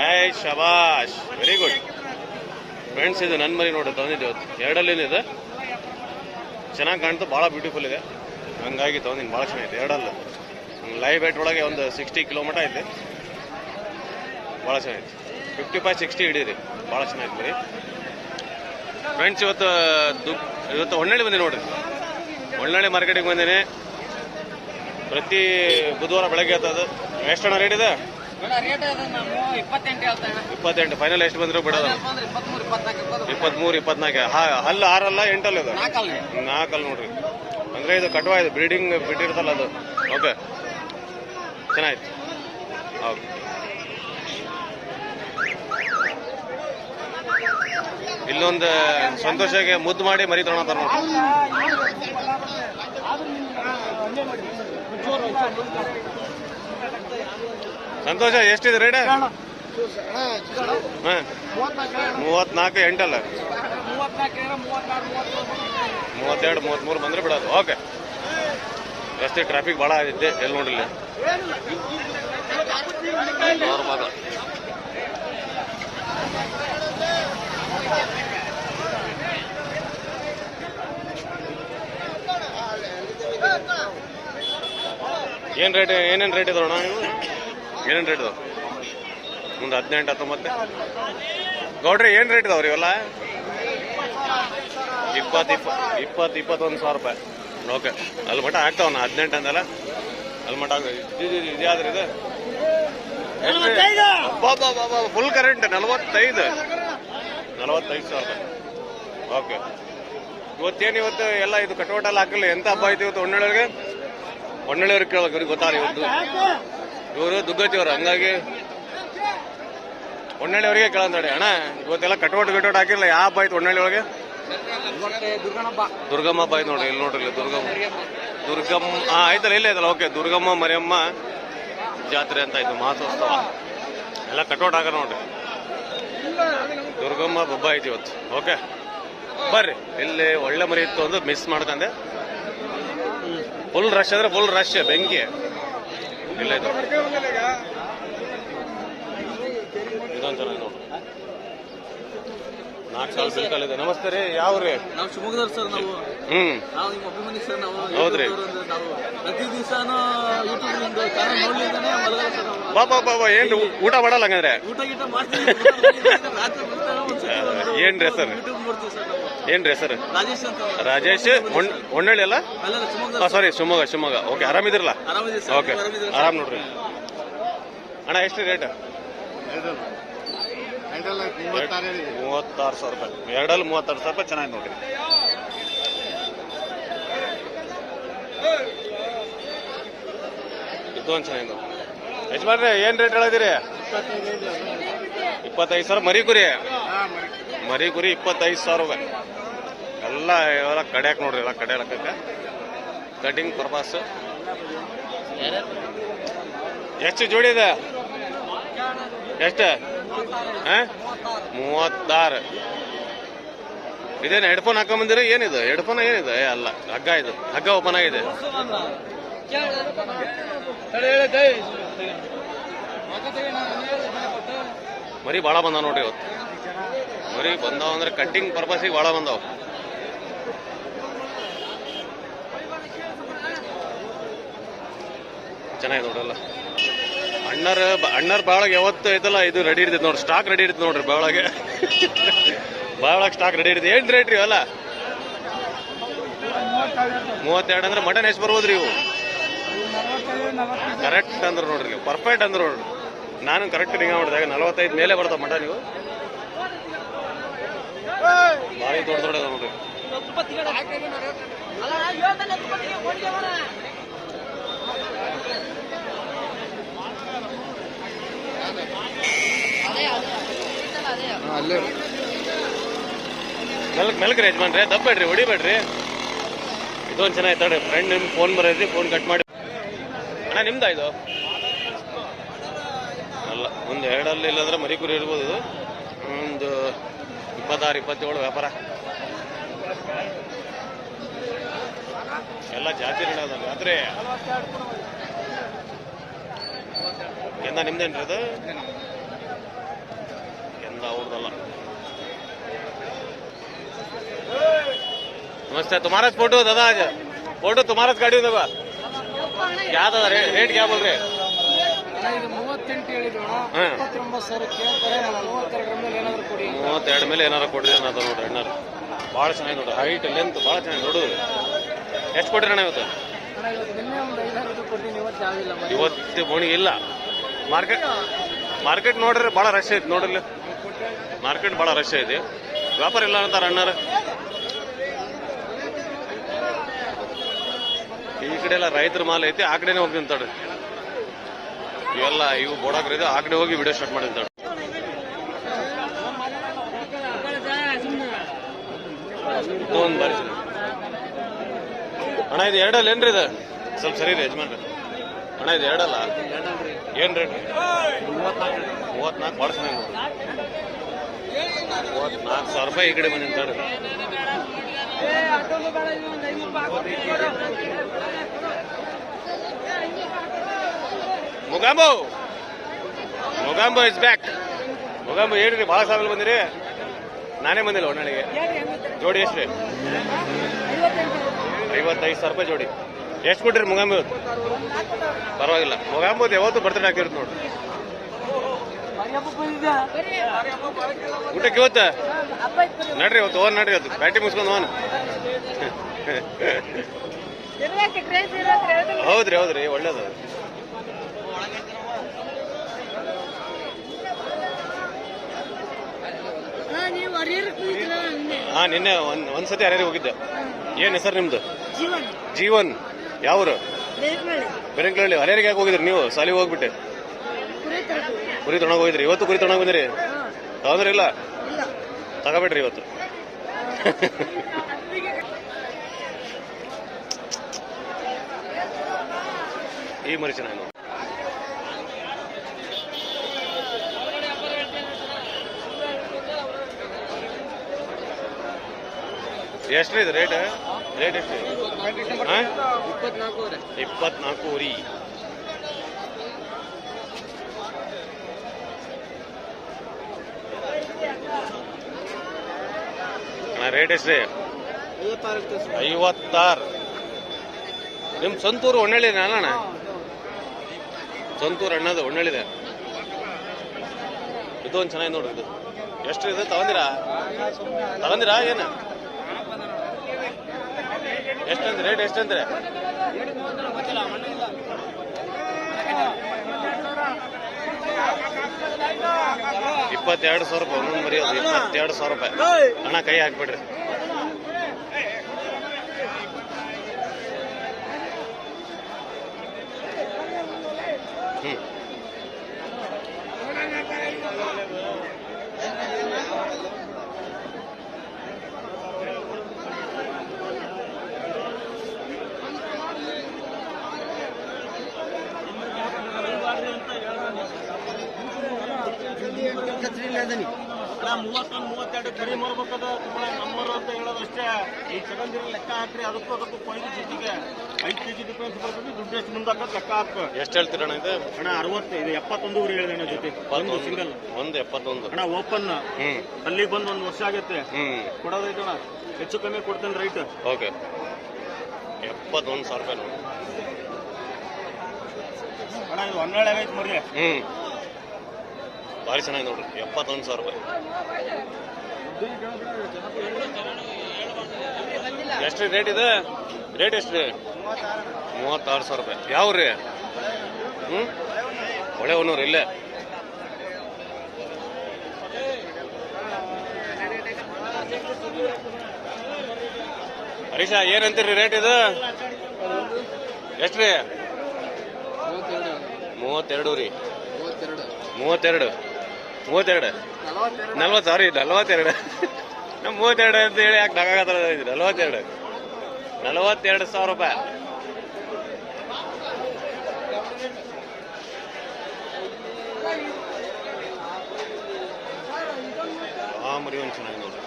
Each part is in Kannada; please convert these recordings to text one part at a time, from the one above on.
ಏಯ್ ಶಬಾಷ್, ವೆರಿ ಗುಡ್ ಫ್ರೆಂಡ್ಸ್. ಇದು ನನ್ನ ಮರಿ ನೋಡಿ ತೊಗೊಂಡಿದ್ದೆ ಇವತ್ತು. ಎರಡಲ್ಲಿದೆ, ಚೆನ್ನಾಗಿ ಕಾಣ್ತು, ಭಾಳ ಬ್ಯೂಟಿಫುಲ್ ಇದೆ, ಹಂಗಾಗಿ ತೊಗೊಂಡಿನಿ. ಭಾಳ ಚೆನ್ನಾಗಿದೆ ಎರಡಲ್ಲ. ಲೈವ್ ವೇಟ್ ಒಳಗೆ ಒಂದು 60 ಕಿಲೋ ಮಟ್ಟ ಐತೆ. ಭಾಳ ಚೆನ್ನಾಗಿದೆ, 55-60 ಹಿಡೀರಿ, ಭಾಳ ಚೆನ್ನಾಗಿದೆ ಮರಿ ಫ್ರೆಂಡ್ಸ್. ಇವತ್ತು ಹೊನ್ನಳ್ಳಿ ಬಂದೆ ನೋಡ್ರಿ. ಹೊನ್ನಳ್ಳಿ ಮಾರ್ಕೆಟಿಗೆ ಬಂದೇನೆ. ಪ್ರತಿ ಬುಧವಾರ ಬೆಳಗ್ಗೆ ಆಗ್ತದೆ. ಎಷ್ಟಣ್ಣ ರೇಟ್ ಇದೆ? 28. ಫೈನಲ್ ಎಷ್ಟು ಬಂದ್ರು ಬಿಡೋದು? 23-24. ಹಲ್ಲು 6 ಅಲ್ಲ 8 ಅಲ್ಲ? ಇದು 4 ನೋಡ್ರಿ. ಅಂದ್ರೆ ಇದು ಕಟ್ವಾ, ಇದು ಬ್ರೀಡಿಂಗ್ ಬಿಟ್ಟಿರ್ತಲ್ಲ ಅದು. ಓಕೆ, ಚೆನ್ನಾಯ್ತು. ಹೌದು, ಇಲ್ಲೊಂದು ಸಂತೋಷಗೆ ಮುದ್ದು ಮಾಡಿ ಮರಿ ತಗೊಳತಾರ ನೋಡಿ. ಸಂತೋಷ ಎಷ್ಟಿದೆ ರೇಟ್? 34, 8 ಅಲ್ಲ? 32, 33 ಬಂದ್ರೆ ಬಿಡೋದು. ಓಕೆ, ರಸ್ತೆ ಟ್ರಾಫಿಕ್ ಭಾಳ ಆಗಿದ್ದೆ. ಎಲ್ಲಿ ನೋಡಿಲ್ಲ ಏನ್ ರೇಟ್? ಏನೇನು ರೇಟ್ ಇದಾವಣ್ಣ ನೀವು? ಏನೇನು ರೇಟ್ ಇದಾವೆ? ಮುಂದೆ 18, 19. ಗೌಡ್ರಿ ಏನು ರೇಟ್ ಇದಾವ್ರಿ ಇವೆಲ್ಲ? 20-21 ಸಾವಿರ ರೂಪಾಯಿ. ಓಕೆ, ಅಲ್ಲಿ ಮಟ್ಟ ಆಗ್ತಾವಣ್ಣ. 18 ಅಂದಲ್ಲ, ಅಲ್ಲಿ ಮಟ್ಟ ಇದ್ಯಾದ್ರಿ ಇದು ಫುಲ್ ಕರೆಂಟ್. 45 ಸಾವಿರ ರೂಪಾಯಿ. ಓಕೆ, ಇವತ್ತು ಎಲ್ಲ ಇದು ಕಟೋಟಲ್ಲಿ ಹಾಕಿಲ್ಲ. ಎಂತ ಹಬ್ಬ ಆಯ್ತು ಇವತ್ತು ಹೊನ್ನಳ್ಳಿಯವ್ರಿಗೆ? ಹೊನ್ನಳ್ಳಿಯವ್ರಿಗೆ ಕೇಳಬೇಕು, ಇವ್ರಿಗೆ ಗೊತ್ತಾಗ. ಇವರು ದುಗ್ಗತಿಯವರು, ಹಂಗಾಗಿ ಹೊನ್ನಳ್ಳಿಯವ್ರಿಗೆ ಕೇಳಂತೇಳಿ. ಅಣ್ಣ ಇವತ್ತೆಲ್ಲ ಕಟೋಟ್ ಹಾಕಿಲ್ಲ. ಯಾವ ಹಬ್ಬ ಆಯ್ತು ಹೊನ್ನಳ್ಳಿ ಒಳಗೆ? ದುರ್ಗಮ್ಮ ಹಬ್ಬ ಆಯ್ತು ನೋಡ್ರಿ. ಇಲ್ಲಿ ನೋಡ್ರಿ, ಇಲ್ಲಿ ದುರ್ಗಮ್ಮ ಆಯ್ತಲ್ಲ, ಇಲ್ಲೇ ಐತಲ್ಲ. ಓಕೆ, ದುರ್ಗಮ್ಮ ಮರಿಯಮ್ಮ ಜಾತ್ರೆ ಅಂತ ಆಯ್ತು, ಮಹೋತ್ಸವ ಎಲ್ಲ ಕಟೋಟ್ ಹಾಕ ನೋಡ್ರಿ. ದುರ್ಗಮ್ಮ ಹಬ್ಬ ಆಯ್ತು ಇವತ್ತು. ಓಕೆ, ಬರ್ರಿ. ಇಲ್ಲಿ ಒಳ್ಳೆ ಮರಿ ಇತ್ತು ಒಂದು ಮಿಸ್ ಮಾಡ್ಕೊಂಡೆ. ಫುಲ್ ರಶ್ ಅಂದ್ರೆ ಫುಲ್ ರಶ್, ಬೆಂಕಿ. ಇಲ್ಲ ಇದು ಇದೊಂದು ಚೆನ್ನಾಗಿ ನೋಡ್ರಿ. 4 ಸಾಲ ಬಿಲ್ಕಲ್ಲಿದೆ. ನಮಸ್ತೆ ರೀ, ಯಾವ್ರಿ? ನಾವು ಶಿವಮೊಗ್ಗದವ್ರು ಸರ್. ನಾವು ನಾವು ನಿಮ್ಮ ಅಭಿಮಾನಿ ಸರ್. ನಾವು ಹೌದ್ರಿ, ನಾವು ಪ್ರತಿ ದಿವಸನೂ ಯೂಟ್ಯೂಬ್ ಚಾನಲ್ ನೋಡ್ಲಿಂದಾನೆ ಮಲಗಲ್ಲ ಸರ್. ಬಾಬಾ ಏನ್ ಊಟ ಮಾಡಲ್ಲ ಹಂಗಂದ್ರೆ? ಊಟ ಮಾಡ್ತೀವಿ. ಏನ್ರಿ ಹೆಸರು? ಯೂಟ್ಯೂಬ್ ನೋಡ್ತೀವಿ ಸರ್. ಏನ್ರಿ ಹೆಸರು? ರಾಜೇಶ್ ಅಂತ. ರಾಜೇಶ್ ಹೊನ್ನಳ್ಳಿ ಅಲ್ಲ? ಸಾರಿ, ಶಿವಮೊಗ್ಗ. ಓಕೆ, ಆರಾಮಿದಿರಲ್ಲ? ಆರಾಮಿದೆ ಸರ್. ಓಕೆ, ಆರಾಮ್ ನೋಡ್ರಿ. ಅಣ್ಣ ಎಷ್ಟು ರೇಟ್? 36 ಸಾವಿರ ರೂಪಾಯಿ. ಎರಡಲ್ಲಿ 36 ಸಾವಿರ ರೂಪಾಯಿ. ಚೆನ್ನಾಗಿ ನೋಡ್ರಿ. ಇದೊಂದು ಚೆನ್ನಾಗಿ ನೋಡ್ರಿ. ಯಜಮಾನ್ರೆ ಏನ್ ರೇಟ್ ಹೇಳಿದಿರಿ? 25 ಸಾವಿರ. ಮರಿ ಕುರಿ 25 ಸಾವಿರ ರೂಪಾಯಿ. ಎಲ್ಲ ಕಡ್ಯಾಕ್ ನೋಡ್ರಿ, ಎಲ್ಲ ಕಡೆ ಲೆಕ್ಕಕ್ಕೆ ಕಟಿಂಗ್ ಪರ್ಪಸ್. ಎಷ್ಟು ಜೋಡಿ ಇದೆ? ಎಷ್ಟು? 36. ಇದೇನು ಹೆಡ್ಫೋನ್ ಹಾಕೊಂಬಂದಿರಿ? ಏನಿದು ಹೆಡ್ಫೋನ್? ಏನಿದೆ? ಅಲ್ಲ, ಹಗ್ಗ. ಇದು ಹಗ್ಗ ಓಪನ್ ಆಗಿದೆ. ಮರಿ ಭಾಳ ಬಂದಾವ ನೋಡ್ರಿ ಇವತ್ತು. ಮರಿ ಬಂದಾವ ಅಂದ್ರೆ ಕಟ್ಟಿಂಗ್ ಪರ್ಪಸ್ಗೆ ಭಾಳ ಬಂದಾವ. ಚೆನ್ನಾಗಿ ನೋಡ್ರಲ್ಲ. ಅಣ್ಣರ್ ಬಾಳಗೆ ಯಾವತ್ತು ಐತಲ್ಲ, ಇದು ರೆಡಿ ಇರ್ತೈತೆ ನೋಡ್ರಿ. ಸ್ಟಾಕ್ ರೆಡಿ ಇರ್ತದೆ ನೋಡ್ರಿ ಬಾಳಗೆ. ಬಾಳಗೆ ಸ್ಟಾಕ್ ರೆಡಿ ಇರ್ತದೆ. ಏನ್ ರೇಟ್ ರೀ ಅಲ್ಲ? 32 ಅಂದ್ರೆ ಮಟನ್ ಎಷ್ಟು ಬರ್ಬೋದ್ರಿ ಇವು? ಕರೆಕ್ಟ್ ಅಂದ್ರೆ ನೋಡ್ರಿ, ಪರ್ಫೆಕ್ಟ್ ಅಂದ್ರೆ ನೋಡ್ರಿ. ನಾನು ಕರೆಕ್ಟ್ ನಿಂಗ ಮಾಡಿದಾಗ 45 ಮೇಲೆ ಬರ್ತಾವ ಮಟನ್. ನೀವು ಭಾರಿ ದೊಡ್ಡ ನೋಡ್ರಿ. ಮೆಲ್ಕ್ರಿ ಯಜಮಾನ್ರಿ, ದಬ್ಬೇಡ್ರಿ, ಹೊಡಿಬೇಡ್ರಿ. ಇದೊಂದು ಚೆನ್ನಾಗಿ ತಡ್ರಿ. ಫ್ರೆಂಡ್ ನಿಮ್ಗೆ ಫೋನ್ ಬರೋದ್ರಿ, ಫೋನ್ ಕಟ್ ಮಾಡಿ. ಅಣ್ಣ ನಿಮ್ದಾ ಇದು? ಅಲ್ಲ, ಒಂದು 2 ಇಲ್ಲಾಂದ್ರೆ ಮರಿ ಕುರಿ ಇರ್ಬೋದು. ಇದು ಒಂದು 26-27 ವ್ಯಾಪಾರ. ಎಲ್ಲ ಜಾತಿ ಜಾತ್ರೆ ಎಂದ ನಿಮ್ದೇನ್ರಿ ಅದು? ನಮ್ದು ಅವ್ರದಲ್ಲ. नमस्ते. तुम्हारा फोटो दादा आज फोटो तुम्हारा गाड़ी होगा क्या दादा रेट क्या बोल रहे? 32 ಮೇಲೆ ಏನಾರು ಕೊಡ್ರಿ ಅನ್ನೋದು ನೋಡ್ರಿ ಅಣ್ಣಾರು. ಭಾಳ ಚೆನ್ನಾಗಿ ನೋಡ್ರಿ, ಹೈಟ್ ಲೆಂತ್ ಭಾಳ ಚೆನ್ನಾಗಿ ನೋಡುದು. ಎಷ್ಟು ಕೊಡ್ರಿ ಅಣ್ಣ ಇವತ್ತು? ಇವತ್ತು ಬೋಣಿ ಇಲ್ಲ. ಮಾರ್ಕೆಟ್ ನೋಡ್ರಿ ಭಾಳ ರಶ್ ಐತಿ ನೋಡ್ರಿ. ಮಾರ್ಕೆಟ್ ಭಾಳ ರಶ್ ಐತಿ, ವ್ಯಾಪಾರ ಇಲ್ಲ ಅಂತಾರ ಅಣ್ಣಾರ. ಈ ಕಡೆ ಎಲ್ಲ ರೈತರ ಮಾಲ್ ಐತಿ, ಆ ಕಡೆನೇ ಹೋಗಿ ನಿಂತಾಡ್ರಿ. ಇವೆಲ್ಲ ಇವು ಬೋಡಾಕ್ರಿದೆ, ಆ ಕಡೆ ಹೋಗಿ ವಿಡಿಯೋ ಸ್ಟಾರ್ಟ್ ಮಾಡಿ ನಿಂತಾಡ್ರಿ. ಒಂದು ಬಾರಿ ಅಣ್ಣ ಇದು ಎರಡಲ್ಲ ಏನ್ರಿ? ಇದು ಸ್ವಲ್ಪ ಸರಿ ಇದೆ ಯಜಮಾನ್ರಿ. ಅಣ್ಣ ಇದು ಎರಡಲ್ಲ ಏನ್ ರೇಟ್? 34. ಭಾಳ ಚೆನ್ನಾಗಿ ನೋಡಿ, 34,000 ರೂಪಾಯಿ. ಈ ಕಡೆ ಬಂದು ನಿಂತಾಡ್ರಿ. ಮುಗಾಂಬೋ ಇಸ್ ಬ್ಯಾಕ್. ಮುಗಾಂಬೋ ಹೇಳ್ರಿ, ಭಾಳ ಸಾವಿರ ಬಂದಿರಿ. ನಾನೇ ಬಂದಿಲ್ಲ ಒಣ್ಣಳಿಗೆ. ಜೋಡಿ ಎಷ್ಟು? 55,000 ರೂಪಾಯಿ ಜೋಡಿ. ಎಷ್ಟು ಕೊಟ್ಟಿರಿ ಮುಗಾಂಬೋ? ಪರವಾಗಿಲ್ಲ, ಮುಗಾಂಬೋದು ಯಾವತ್ತು ಬರ್ತಡೇ ಹಾಕಿರುತ್ತೆ ನೋಡಿ. ಊಟಕ್ಕೆ ಇವತ್ತು ನಡ್ರಿ, ಇವತ್ತು ಓನ್ ನಡ್ರಿ, ಇವತ್ತು ಬ್ಯಾಟಿ ಮುಗಿಸ್ಕೊಂಡು ಓನ್. ಹೌದ್ರಿ ಹೌದ್ರಿ, ಒಳ್ಳೇದು. ಹಾ, ನಿನ್ನೆ ಒಂದ್ಸತಿ ಹರಿಹರಿಗೆ ಹೋಗಿದ್ದೆ. ಏನ್ ಹೆಸರು ನಿಮ್ದು? ಜೀವನ್. ಯಾವ್ರು? ಬೆರಂಕಳ್ಳಿ. ಹರಿಹರಿಗೆ ಯಾಕೆ ಹೋಗಿದ್ರಿ ನೀವು? ಸಾಲಿಗೆ ಹೋಗ್ಬಿಟ್ಟೆ. ಕುರಿ ತೊಗೊಂಡೋಗಿ ಹೋಗಿದ್ರಿ? ಇವತ್ತು ಕುರಿ ತೊಗೊಂಡೋಗಿ ಬಂದಿರಿ? ತಗೊಂಡ್ರಿ ಇಲ್ಲ? ತಗೋಬೇಡ್ರಿ ಇವತ್ತು. ಈ ಮರಿ ಚೆನ್ನಾಗಿ ನೋಡಿ. ಎಷ್ಟ್ರಿ ಇದು ರೇಟ್? ರೇಟ್ ಎಷ್ಟು? 24 ರೀ. ರೇಟ್ ಎಷ್ಟ್ರಿ? 56. ನಿಮ್ ಸ್ವಂತೂರು ಹೊನ್ನಳ್ಳಿದೆ ಅಲ್ಲಣ್ಣ? ಸ್ವಂತೂರು ಅಣ್ಣದು ಹೊನ್ನಳ್ಳಿದೆ. ಇದು ಒಂದು ಚೆನ್ನಾಗಿ ನೋಡ್ರಿ. ಇದು ಎಷ್ಟು ಇದು? ತಗೊಂದಿರಾ ಏನು? ಎಷ್ಟಂದ್ರೆ ರೇಟ್ ಎಷ್ಟಂದ್ರೆ? 22,000 ರೂಪಾಯಿ ಒಂದೊಂದು ಮರಿ. ಅದು 22,000 ರೂಪಾಯಿ. ಅಣ್ಣ ಕೈ ಹಾಕ್ಬಿಡ್ರಿ. ಅಣ್ಣ 32 ಕರಿ ಮಾಡ್ಬೇಕದ ನಂಬರ್ ಅಂತ ಹೇಳೋದಷ್ಟೇ. ಈ ತಗೊಂಡಿರೋ ಲೆಕ್ಕ ಹಾಕ್ರಿ. ಅದಕ್ಕೂ ಕೊಯ್ದು ಜೊತೆಗೆ 5 kg ಡಿಫ್ರೆನ್ಸ್ ಬರ್ತದೆ. ದುಡ್ಡು ಎಷ್ಟು ಮುಂದಾಕ ಲೆಕ್ಕ ಹಾಕ. ಎಷ್ಟು ಹೇಳ್ತೀರಣ್ಣ ಇದು? ಅಣ್ಣ 60. ಇದು 71 ಊರು ಹೇಳಿದೆ ಅಣ್ಣ ಜೊತೆ. ಒಂದು ಸಿಂಗಲ್ ಒಂದು 71 ಅಣ್ಣ. ಓಪನ್ ಅಲ್ಲಿಗೆ ಬಂದು 1 ವರ್ಷ ಆಗೈತೆ. ಕೊಡೋದೈತೆ ಅಣ್ಣ, ಹೆಚ್ಚು ಕಮ್ಮಿ ಕೊಡ್ತೇನೆ ರೈಟ್. ಓಕೆ. 71,000 ರೂಪಾಯಿ ನೋಡಿ ಅಣ್ಣ. ಇದು 12 ಆಗೈತೆ ಮರಿ. ಭಾರಿ ಚೆನ್ನಾಗಿ ನೋಡ್ರಿ. 71,000 ರೂಪಾಯಿ. ಎಷ್ಟು ರೇಟ್ ಇದೆ? ರೇಟ್ ಎಷ್ಟು ರೀ? 36,000 ರೂಪಾಯಿ. ಯಾವ ರೀ? ಒಳ್ಳೆ ಹೊನ್ನೂರು ಇಲ್ಲೇ. ಹರೀಶ ಏನಂತೀರಿ ರೇಟ್ ಇದು? ಎಷ್ಟು ರೀ? 32 ರೀ. 32 40. ಸಾರಿ 42. ನಮ್ಮ 32 ಅಂತ ಹೇಳಿ ಯಾಕೆ ನಗಾಗತ್ತ? 42,000 ರೂಪಾಯಿ. ಆ ಮರಿ ಒಂದು ಚೆನ್ನಾಗಿ ನೋಡಿ.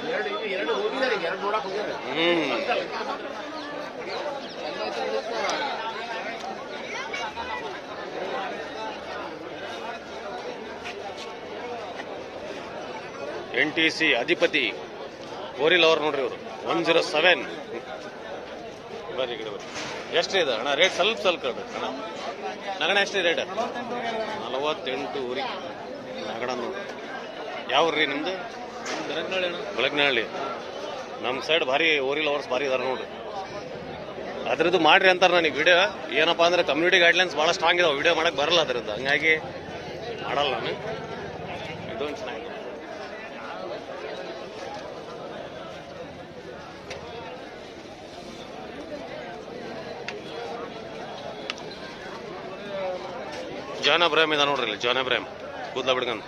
NTC ಅಧಿಪತಿ ಓರಿ ಲವರ್ ನೋಡ್ರಿ ಇವರು 107. ಬರ್ರಿ ಗಿಡ ಬರ್ರಿ. ಎಷ್ಟು ಇದೆ ಅಣ್ಣ ರೇಟ್? ಸ್ವಲ್ಪ ಕಡ್ರಿ ಅಣ್ಣ. ನಗಣ ಎಷ್ಟು ರೇಟ್? 48 ಊರಿ ನಗಣ ನೋಡ್ರಿ. ಯಾವ ರೀ ನಿಮ್ದು? ಬೆಳಗ್ನಹಳ್ಳಿ. ನಮ್ಮ ಸೈಡ್ ಭಾರಿ ಓರಿ ಲವರ್ಸ್ ಭಾರಿ ಇದಾರೆ ನೋಡ್ರಿ. ಅದ್ರದ್ದು ಮಾಡ್ರಿ ಅಂತಾರೆ ನನಗೆ ವಿಡಿಯೋ. ಏನಪ್ಪಾ ಅಂದ್ರೆ ಕಮ್ಯುನಿಟಿ ಗೈಡ್ಲೈನ್ಸ್ ಭಾಳ ಸ್ಟ್ರಾಂಗ್ ಇದಾವೆ, ವಿಡಿಯೋ ಮಾಡಕ್ಕೆ ಬರಲ್ಲ ಅದ್ರದ್ದು, ಹಂಗಾಗಿ ಮಾಡಲ್ಲ ನಾನು. ಇದೊಂದು ಚೆನ್ನಾಗಿದೆ. ಜಾನ್ ಅಬ್ರಾಹಿಂ ಇದ ನೋಡ್ರಿ ಇಲ್ಲಿ. John Abraham ಕೂದ್ಲ ಬಿಡ್ಕಂದು.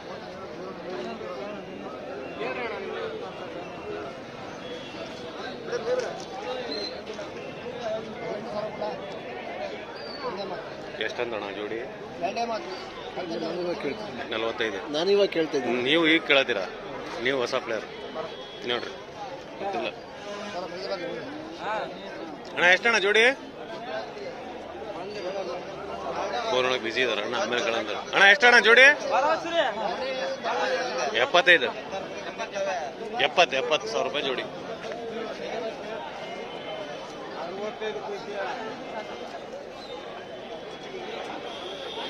ಎಷ್ಟಂದಣ್ಣ ಜೋಡಿ? 45. ನಾನು ಇವಾಗ ಕೇಳ್ತಾ ಇದ್ದೀನಿ. ನೀವು ಈಗ ಕೇಳತ್ತೀರಾ? ನೀವು ಹೊಸ ಪ್ಲೇಯರ್ ನೋಡ್ರಿ. ಗೊತ್ತಿಲ್ಲ ಅಣ್ಣ. ಎಷ್ಟಣ್ಣ ಜೋಡಿ? ಫೋನ್ ಒಳಗೆ ಬಿಸಿ ಇದಾರ ಅಣ್ಣ, ಆಮೇಲೆ ಕೇಳಂದ್ರೆ. ಅಣ್ಣ ಎಷ್ಟಣ್ಣ ಜೋಡಿ? 75. 70,000 ರೂಪಾಯಿ ಜೋಡಿ.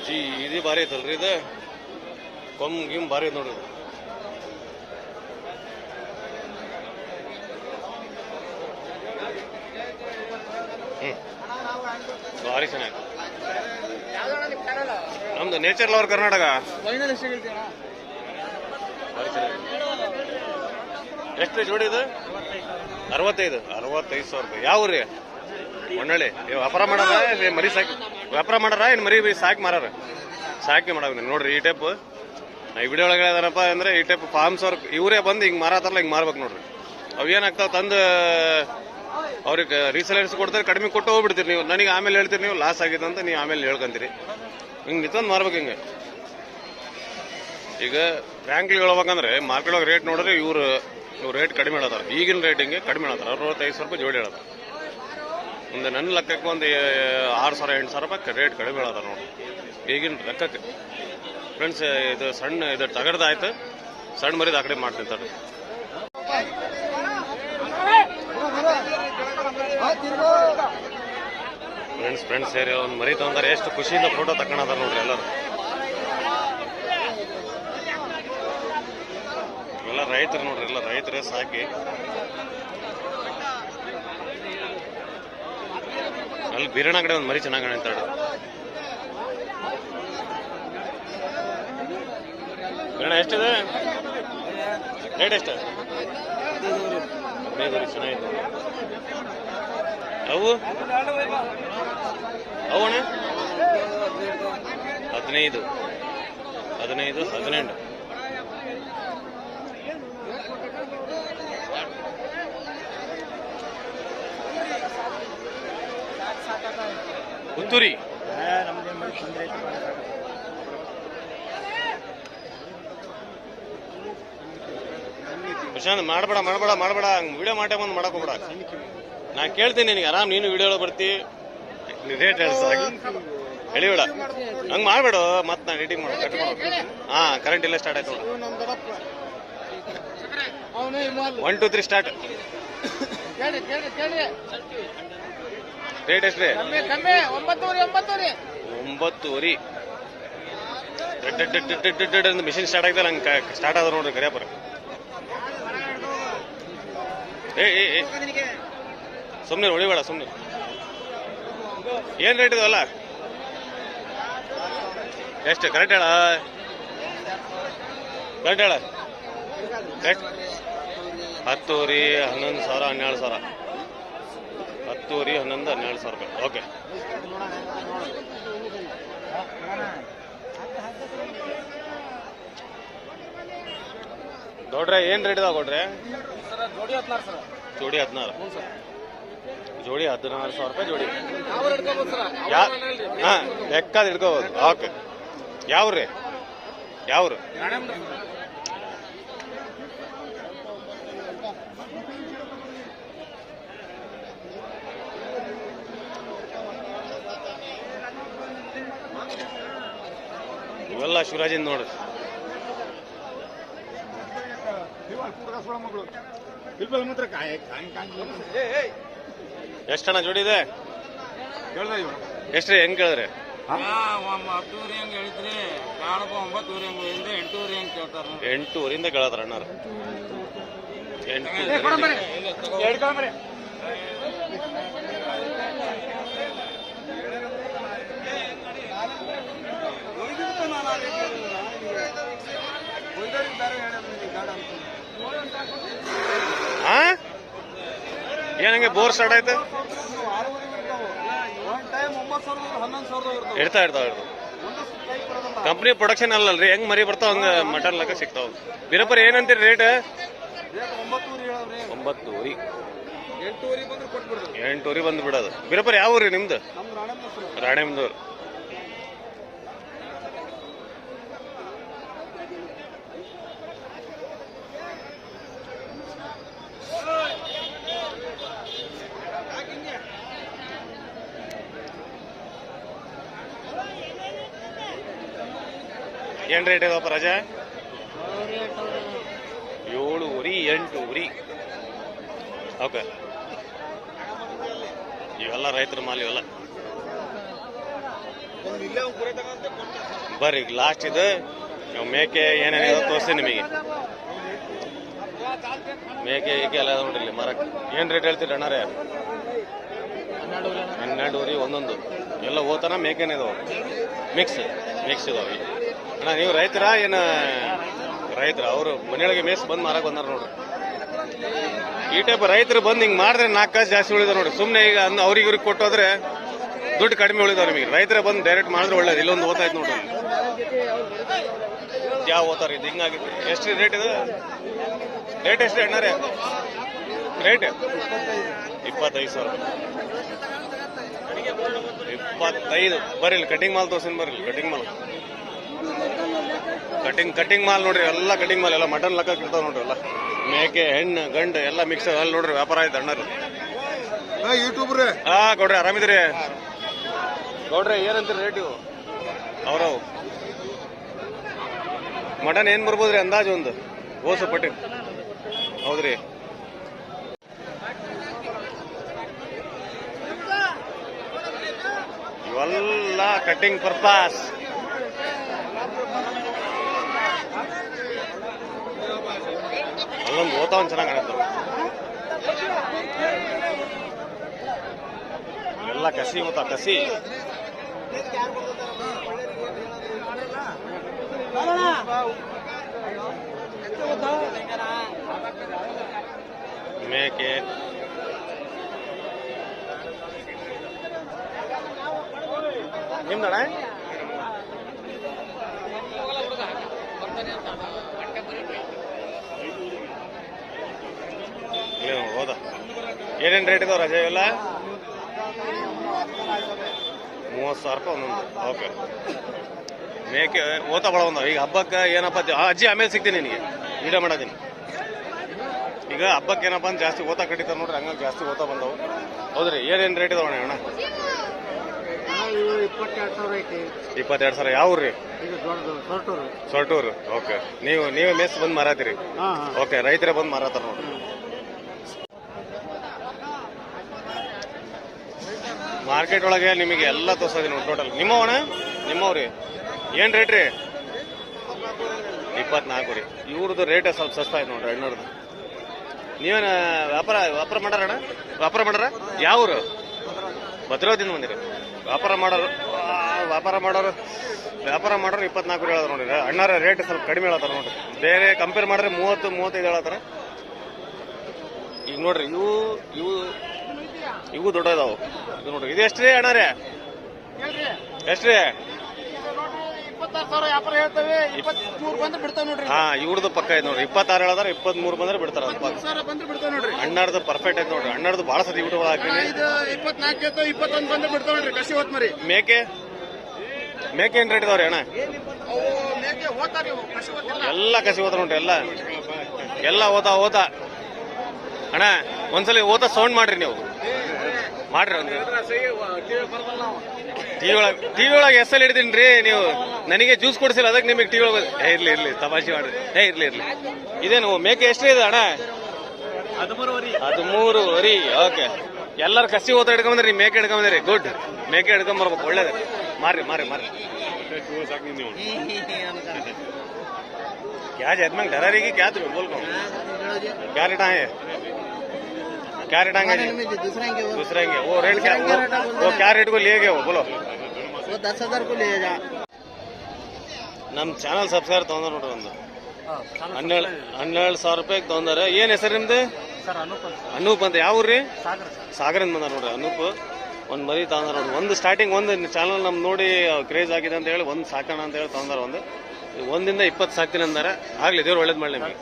ಜಿ ಇದು ಭಾರಿ ಐತಲ್ರಿ, ಇದು ಗಿಮ್ ಭಾರಿ ಐತೆ ನೋಡ್ರಿ. ಭಾರಿ ಚೆನ್ನಾಗಿ. ನಮ್ದು ನೇಚರ್ ಲವರ್ ಕರ್ನಾಟಕ. ಎಷ್ಟು ಜೋಡಿ ಇದು? 65,000 ರೂಪಾಯಿ. ಯಾವ ಊರಿ? ಹೊನ್ನಳ್ಳಿ. ವ್ಯಾಪಾರ ಮಾಡಾರ ಮರಿ ಸಾಕಿ? ವ್ಯಾಪಾರ ಮಾಡಾರ ಏನು ಮರಿ ಸಾಕಿ ಮಾರಾರ? ಸಾಕಿ ಮಾಡಾಕ ನೋಡ್ರಿ. ಈ ಟೈಪ್ ಈ ವಿಡಿಯೋ ಒಳಗಡೆ ಅದಾರಪ್ಪ ಅಂದ್ರೆ ಈ ಟೈಪ್ ಫಾರ್ಮ್ಸ್ ಅವ್ರ ಇವರೇ ಬಂದು ಹಿಂಗೆ ಮಾರಾತಾರಲ್ಲ, ಹಿಂಗೆ ಮಾರ್ಬೇಕು ನೋಡ್ರಿ. ಅವು ಏನಾಗ್ತಾವ ತಂದು ಅವ್ರಿಗೆ ರೀಸೆಲರ್ಸ್ ಕೊಡ್ತಾರೆ, ಕಡಿಮೆ ಕೊಟ್ಟು ಹೋಗ್ಬಿಡ್ತೀರಿ ನೀವು. ನನಗೆ ಆಮೇಲೆ ಹೇಳ್ತೀರಿ ನೀವು ಲಾಸ್ ಆಗಿದೆ ಅಂತ, ನೀವು ಆಮೇಲೆ ಹೇಳ್ಕೊಂತೀರಿ. ಹಿಂಗೆ ನಿಂತಂದು ಮಾರ್ಬೇಕು ಹಿಂಗೆ. ಈಗ ಬ್ಯಾಂಕ್ಲಿ ಹೇಳ್ಬೇಕಂದ್ರೆ ಮಾರ್ಕೆಟ್ ಒಳಗೆ ರೇಟ್ ನೋಡಿದ್ರೆ ಇವ್ರು ರೇಟ್ ಕಡಿಮೆ ಹೇಳತ್ತಾರೆ. ಈಗಿನ ರೇಟ್ ಹಿಂಗೆ ಕಡಿಮೆ ಹೇಳತ್ತಾರೆ. 65,000 ರೂಪಾಯಿ ಜೋಡಿ ಹೇಳತ್ತಾರೆ. ಒಂದು ನನ್ನ ಲೆಕ್ಕಕ್ಕೆ ಒಂದು 6,000-8,000 ರೂಪಾಯಿ ರೇಟ್ ಕಡಿಮೆ ಹೇಳತ್ತಾರೆ ನೋಡಿ ಈಗಿನ ಲೆಕ್ಕಕ್ಕೆ. ಫ್ರೆಂಡ್ಸ್ ಇದು ಸಣ್ಣ ಇದು ತಗಡ್ದಾಯ್ತು, ಸಣ್ಣ ಮರಿದು ಆ ಕಡೆ ಮಾಡ್ತಿರ್ತಾರೆ. ಫ್ರೆಂಡ್ಸ್ ಸೇರಿ ಒಂದು ಮರಿ ತಗೊಂಡಾರೆ, ಎಷ್ಟು ಖುಷಿಯಿಂದ ಫೋಟೋ ತಕೊಂಡಾರ ನೋಡ್ರಿ ಎಲ್ಲರೂ. ಎಲ್ಲ ರೈತರು ನೋಡ್ರಿ, ಎಲ್ಲ ರೈತರೇ ಸಾಕಿ ಅಲ್ಲಿ ಬೀರಣ್ಣ ಕಡೆ ಒಂದು ಮರಿ ಚೆನ್ನಾಗಿ ಕಾಣ್ತಾಳೆ. ಬೀರಣ್ಣ ಎಷ್ಟಿದೆ ರೇಟ್? ಎಷ್ಟು? 15 ಚೆನ್ನಾಗಿದೆ. ಅವು ಅಣ್ಣ 15, 18. ಪುತ್ತೂರಿ ಪ್ರಶಾಂತ್ ಮಾಡಬೇಡ ವಿಡಿಯೋ ಮಾಡೇ ಬಂದು ಮಾಡಕ್ ಹೋಗ್ಬೇಡ. ನಾ ಕೇಳ್ತೀನಿ ನಿನಗೆ, ಆರಾಮ್ ನೀನು ವಿಡಿಯೋ ಬರ್ತಿ, ರೇಟ್ ಹೇಳಿಬೇಡ, ಹಂಗೆ ಮಾಡ್ಬೇಡ. ಮತ್ತೆ ನಾ ಎಡಿಟಿಂಗ್ ಮಾಡೋ ಕಟ್ ಮಾಡೋ. ಕರೆಂಟ್ ಇಲ್ಲ, ಸ್ಟಾರ್ಟ್ ಆಯ್ತು ನೋಡು. 1 2 3 ಸ್ಟಾರ್ಟ್. ರೇಟ್ ಎಷ್ಟ್ರಿ? 9:09. ಮಿಷಿನ್ ಸ್ಟಾರ್ಟ್ ಆಗಿದೆ, ನಂಗೆ ಸ್ಟಾರ್ಟ್ ಆದ ನೋಡ್ರಿ ಕರಿಯಪ್ಪರ. ಏ ಸುಮ್ಮನೆ ಹೊಡಿಬೇಡ, ಸುಮ್ಮನೆ. ಏನು ರೇಟ್ ಇದವಲ್ಲ? ಎಷ್ಟು ಕರೆಕ್ಟ್ ಹೇಳ? ಕರೆಕ್ಟ್ ಹೇಳ. 10 ಊರಿ 11,000 12,000. 10 ಊರಿ 11 12,000 ರೂಪಾಯಿ. ಓಕೆ. ನೋಡ್ರೆ ಏನ್ ರೇಟ್ ಇದಾವ ಕೊಡ್ರೆ? ಜೋಡಿ 16. ಜೋಡಿ 16,000 ರೂಪಾಯಿ ಜೋಡಿ. ಲೆಕ್ಕದ ಹಿಡ್ಕೋಬೋದು. ಓಕೆ. ಯಾವ್ರಿ? ಇವೆಲ್ಲ ಶಿವರಾಜಿಂದ ನೋಡ್ರಿ. ಎಷ್ಟಣ್ಣ ಜೋಡಿ ಇದೆ? ಎಷ್ಟ್ರಿ ಹೆಂಗ್ ಕೇಳಿದ್ರಿ? 10 ಹೆಂಗ್ ಹೇಳಿದ್ರಿ? 9 ಹೆಂಗ್ 8 ಹೆಂಗ್ ಕೇಳ್ತಾರ? 8 ಕೇಳತ್ತಾರ ಅಣ್ಣಾರು. 8 ಏನಂಗೆ ಬೋರ್ ಸ್ಟಾರ್ಟ್ ಆಯ್ತು? ಇರ್ತಾವ ಕಂಪ್ನಿ ಪ್ರೊಡಕ್ಷನ್ ಅಲ್ಲಲ್ರಿ, ಹೆಂಗ್ ಮರಿ ಬರ್ತಾವ ಹಂಗ ಮಟನ್ ಲೆಕ್ಕ ಸಿಗ್ತಾವ. ಬೀರಪ್ಪರ್ ಏನಂತೀರಿ ರೇಟ್? 9 8 ಬಂದು ಬಿಡೋದು. ಬೀರಪ್ಪರ್ ಯಾವ ಊರಿ ನಿಮ್ದು? ರಾಣೆಬೆನ್ನೂರು. ಏನ್ ರೇಟ್ ಇದಾವಪ್ಪ ರಾಜ? 7 8 ಓಕೆ. ಇವೆಲ್ಲ ರೈತರ ಮಾಲ್ ಇವೆಲ್ಲ. ಬರ್ರಿ ಲಾಸ್ಟ್ ಇದು ಮೇಕೆ ಏನೇನಿದೆ ತೋರಿಸ್ತೀನಿ ನಿಮಗೆ. ಮೇಕೆ ಏಕೆ ಎಲ್ಲ ನೋಡ್ರಿ ಮರಕ್ಕೆ. ಏನ್ ರೇಟ್ ಹೇಳ್ತೀರಿ ಅಣ್ಣಾರೇ? 12 ಒಂದೊಂದು ಎಲ್ಲ ಓತನ ಮೇಕೆನೇ ಇದಾವ. ಮಿಕ್ಸ್ ಇದಾವೆ. ಅಣ್ಣ ನೀವು ರೈತರ ಏನ? ರೈತರ. ಅವರು ಮನೆಯೊಳಗೆ ಮೇಸ್ ಬಂದು ಮಾರಕ್ ಬಂದಾರ ನೋಡ್ರಿ. ಈ ಟೈಪ್ ರೈತರು ಬಂದು ಹಿಂಗ್ ಮಾಡಿದ್ರೆ 4 ಕಾಸು ಜಾಸ್ತಿ ಉಳಿದ ನೋಡಿ. ಸುಮ್ಮನೆ ಈಗ ಅವ್ರಿಗೆ ಇವ್ರಿಗೆ ಕೊಟ್ಟೋದ್ರೆ ದುಡ್ಡು ಕಡಿಮೆ ಉಳಿದಾವ ನಿಮಗೆ. ರೈತರ ಬಂದು ಡೈರೆಕ್ಟ್ ಮಾಡಿದ್ರೆ ಒಳ್ಳೇದು. ಇಲ್ಲೊಂದು ಓತಾಯ್ತು ನೋಡ್ರಿ. ಯಾವ ಓತಾರ ಇದು ಹಿಂಗಾಗಿತ್ತು. ಎಷ್ಟು ರೇಟ್ ಇದು? ರೇಟ್ ಎಷ್ಟು ಅಣ್ಣಾರೇ? ರೇಟ್ 25,000. 25. ಬರ್ರಿ ಕಟಿಂಗ್ ಮಾಲ್ ತೋರ್ಸಿನ್ ಬರ್ರಿ. ಕಟಿಂಗ್ ಮಾಲ್ ನೋಡ್ರಿ. ಎಲ್ಲ ಕಟಿಂಗ್ ಮಾಲ್ ಎಲ್ಲ ಮಟನ್ ಲೆಕ್ಕ ಇರ್ತಾವ ನೋಡ್ರಿ. ಎಲ್ಲ ಮೇಕೆ ಹೆಣ್ಣು ಗಂಡು ಎಲ್ಲ ಮಿಕ್ಸ್ ಅಲ್ಲಿ ನೋಡ್ರಿ. ವ್ಯಾಪಾರ ಆಯ್ತು ಅಣ್ಣರು. ಯೂಟ್ಯೂಬ್ರೆ. ಗೌಡ್ರಿ ಆರಾಮಿದ್ರಿ? ಗೌಡ್ರೆ ಏನಂತೀರಿ ರೇಟ್ ಇವು? ಅವ್ರವು ಮಟನ್ ಏನ್ ಬರ್ಬೋದ್ರಿ ಅಂದಾಜು ಒಂದು ಓಸು ಪಟ್ಟಿ? ಹೌದ್ರಿ. ಇವೆಲ್ಲ ಕಟಿಂಗ್ ಪರ್ಪಸ್. ಅಲ್ಲೊಂದು ಓತಾವನ್ ಚೆನ್ನಾಗಿ ಕಾಣುತ್ತೆ. ಎಲ್ಲ ಕಸಿ ಓತಾ ಕಸಿ. ಮೇಕೆ ನಿಮ್ದಣ? ಹೌದಾ? ಏನೇನು ರೇಟ್ ಇದಾವ ರಜೆ ಇವೆಲ್ಲ? 30,000 ಒಂದೊಂದು. ಓಕೆ. ಮೇಕೆ ಓತಾ ಬಳ ಬಂದವ. ಈಗ ಹಬ್ಬಕ್ಕೆ ಏನಪ್ಪ ಅಜ್ಜಿ ಆಮೇಲೆ ಸಿಗ್ತೀನಿ ನಿನಗೆ ವಿಡಿಯೋ ಮಾಡೋದೀನಿ. ಈಗ ಹಬ್ಬಕ್ಕೆ ಏನಪ್ಪ ಅಂತ ಜಾಸ್ತಿ ಓತಾ ಕಟ್ಟಿತಾರ ನೋಡ್ರಿ. ಹಂಗಾಗಿ ಜಾಸ್ತಿ ಓತಾ ಬಂದವು. ಹೌದ್ರಿ. ಏನೇನು ರೇಟ್ ಇದಾವಣ ಅಣ್ಣ? 22,000. ಯಾವ ಊರ್ರಿ? ಸೊರಟೂರು. ಓಕೆ. ನೀವೇ ಮೇಸ್ ಬಂದು ಮಾರಾತೀರಿ? ಓಕೆ. ರೈತರೇ ಬಂದು ಮಾರಾತಾರ ನೋಡ್ರಿ. ಮಾರ್ಕೆಟ್ ಒಳಗೆ ನಿಮಗೆ ಎಲ್ಲ ತೋರ್ಸೋದಿನ ಟೋಟಲ್. ನಿಮ್ಮವಣ? ನಿಮ್ಮವ್ರಿ? ಏನ್ ರೇಟ್ ರೀ? 24 ರೀ. ಇವ್ರದ್ದು ರೇಟ್ ಸ್ವಲ್ಪ ಸಸ್ತ ಆಯ್ತು ನೋಡ್ರಿ. ಅಣ್ಣವ್ರದ್ದು. ನೀವೇನ ವ್ಯಾಪಾರ ಮಾಡಾರಣ್ಣ? ವ್ಯಾಪಾರ ಮಾಡಾರ? ಯಾವ ಊರು? ಭದ್ರಾವತಿಯಿಂದ ಬಂದಿರಿ. ವ್ಯಾಪಾರ ಮಾಡೋರು 24 ಹೇಳತ್ತಾರ ನೋಡ್ರಿ. ಅಣ್ಣಾರ ರೇಟ್ ಸ್ವಲ್ಪ ಕಡಿಮೆ ಹೇಳತ್ತಾರ ನೋಡ್ರಿ. ಬೇರೆ ಕಂಪೇರ್ ಮಾಡಿದ್ರೆ 30-35 ಹೇಳತ್ತಾರ. ಈಗ ನೋಡ್ರಿ ಇವು ದೊಡ್ಡ ಇದಾವು. ಇದು ನೋಡ್ರಿ. ಇದು ಎಷ್ಟ್ರಿ ಅಣ್ಣಾರೇ? ಎಷ್ಟ್ರಿ? 26,000 ವ್ಯಾಪಾರ ಹೇಳ್ತೇವೆ. 23 ಬಂದ್ರೆ ಬಿಡ್ತಾವ ನೋಡ್ರಿ. ಇವ್ರದ್ದು ಪಕ್ಕ ಐತೆ ನೋಡ್ರಿ. 26 ಹೇಳದಾರ. 23 ಬಂದ್ರೆ ಬಿಡ್ತಾರ. ಬಂದ್ರೆ ಬಿಡ್ತಾವ ನೋಡ್ರಿ. ಅಣ್ಣಾರ್ದು ಪರ್ಫೆಕ್ಟ್ ಐತೆ ನೋಡ್ರಿ. ಅಣ್ಣಾರ್ದು ಬಾಳ ಸತಿ ಯೂಟ್ಯೂಬ್ ಹಾಕಿನಿ. 24 21 ಬಂದ್ರೆ ಬಿಡ್ತಾವ ನೋಡ್ರಿ. ಕಸಿ ಹೋತ್ ಮರಿ. ಮೇಕೆ ಏನ್ ರೇಟ್ ಇದಾವ್ರಿ ಅಣ್ಣ? ಎಲ್ಲ ಕಸಿ ಹೋತ ನೋಡ್ರಿ. ಎಲ್ಲ ಓತಾ ಅಣ್ಣ ಒಂದ್ಸಲಿ ಓತಾ ಸೌಂಡ್ ಮಾಡ್ರಿ ನೀವು. ಮಾಡ್ರಿ ಒಂದು ಟಿವಿ ಒಳಗೆ ಎಸ್ ಎಲ್ ಹಿಡಿದೀನಿ ನೀವು ನನಗೆ ಜ್ಯೂಸ್ ಕೊಡಿಸಿಲ್ಲ ಅದಕ್ಕೆ ನಿಮಗೆ ಟಿವಿ ಒಳಗೆ ಇರ್ಲಿ ತಮಾಷೆ ಮಾಡ್ರಿ ಇರ್ಲಿ ಇದೇನು ಮೇಕೆ ಎಷ್ಟು ಇದೆ ಅಣ್ಣ 13 ಓಕೆ ಎಲ್ಲರೂ ಕಸಿ ಓತ ಹಿಡ್ಕೊಂಬಂದ್ರಿ ನೀವು ಮೇಕೆ ಹಿಡ್ಕೊಂಬಂದ್ರಿ ಗುಡ್ ಮೇಕೆ ಹಿಡ್ಕೊಂಬರ್ಬೇಕು ಒಳ್ಳೇದು ಮಾರಿ क्या जजमान डरा रही क्या तुम्हें बोल को क्या रेट है दूसरा वो रेट क्या वो क्या रेट को लिए गए वो बोलो वो 10,000 को ले जा ನಮ್ಮ ಚಾನಲ್ ಸಬ್ಸ್ಕ್ರೈಬರ್ ತೊಗೊಂಡ್ರು ನೋಡ್ರಿ ಒಂದು 12,000 ರೂಪಾಯಿಗೆ ತೊಗೊಂಡಾರೆ ಏನ್ ಹೆಸರು ನಿಮ್ದು ಅನೂಪ್ ಅಂತ ಯಾವ ಊರ್ರಿ ಸಾಗರಿಂದ ಬಂದಾರ ನೋಡ್ರಿ ಅನೂಪ್ ಒಂದ್ ಮರಿ ತಗೊಂಡಾರ ನೋಡ್ರಿ ಒಂದು ಸ್ಟಾರ್ಟಿಂಗ್ ಒಂದು ಚಾನಲ್ ನಮ್ ನೋಡಿ ಕ್ರೇಜ್ ಆಗಿದೆ ಅಂತ ಹೇಳಿ ಒಂದು ಸಾಕೋಣ ಅಂತ ಹೇಳಿ ತಗೊಂಡಾರ ಒಂದಿಂದ 20 ಸಾಕ್ತೀನಿ ಅಂದಾರೆ ಆಗ್ಲಿ ದೇವ್ರು ಒಳ್ಳೇದ್ ಮಾಡ್ಲಿ ನಿಮಗೆ